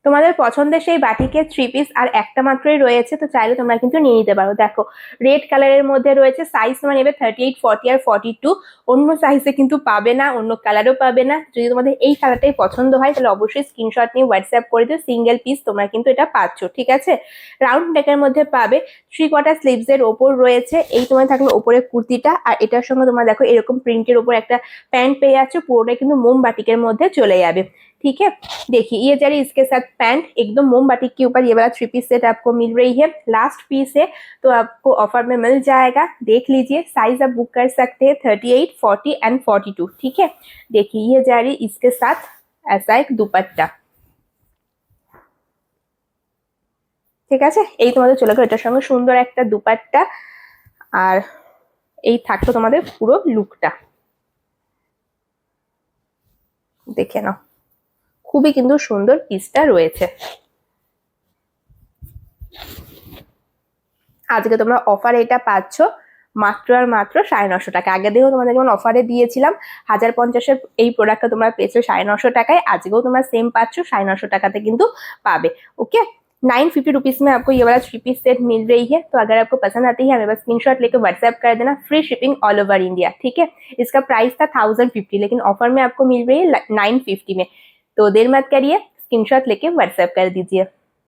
তোমাদের পছন্দের সেই বাটিকের 3 পিস আর একটা মাত্রই রয়েছে, তো চাইলে তোমরা কিন্তু নিয়ে নিতে পারো। দেখো রেড কালারের মধ্যে রয়েছে, সাইজ তোমার নেবে 38, 40 আর 42। অন্য সাইজে কিন্তু পাবে না, অন্য কালারও পাবে না। যদি তোমাদের এই কালারটাই পছন্দ হয় তাহলে অবশ্যই স্ক্রিনশট নিয়ে হোয়াটসঅ্যাপ করে দিও, সিঙ্গেল পিস তোমরা কিন্তু এটা পাচ্ছ, ঠিক আছে। রাউন্ড নেকের মধ্যে পাবে, 3/4 স্লিভস এর ওপর রয়েছে। এই তোমার থাকলো ওপরে কুর্তিটা, আর এটার সঙ্গে তোমরা দেখো এরকম প্রিন্টের ওপর একটা প্যান্ট পেয়ে যাচ্ছ, পুরোটা কিন্তু মোমবাটিকের মধ্যে চলে যাবে। ठीक है, देखिए ये जा रही इसके साथ पैंट, एकदम मोमबाटिक के ऊपर ये वाला 3 पीस सेट आपको मिल रही है। लास्ट पीस है तो आपको ऑफर में मिल जाएगा, देख लीजिए। साइज आप बुक कर सकते हैं 38, 40 एंड 42, ठीक है। देखिए ये जा रही इसके साथ ऐसा एक दुपट्टा, ঠিক আছে। এই তোমাদের চলে গেল এটার সঙ্গে সুন্দর একটা দুপাট্টা, আর এই থাকতো তোমাদের পুরো লুকটা, দেখে নাও। খুবই কিন্তু সুন্দর পিসটা রয়েছে। আজকে তোমরা অফারে এটা পাচ্ছ মাত্র আর মাত্র 950 টাকা। আগের দিনেও তোমাদের যেমন অফারে দিয়েছিলাম 1050-এর এই প্রোডাক্টটা তোমরা পেয়েছো 950 টাকায়, আজকেও তোমরা সেম পাচ্ছ 950 টাকাতে কিন্তু পাবে। ओके, 950 रुपीज में आपको ये वाला 3 पीस सेट मिल रही है। तो अगर आपको पसंद आती है हमें बस स्क्रीनशॉट लेकर व्हाट्सएप कर देना, free shipping all over India, ठीक है। इसका प्राइस था 1050, लेकिन ऑफर में आपको मिल रही है 950 में। तो देर मत करिए, स्क्रीनशॉट लेके व्हाट्सएप कर दीजिए।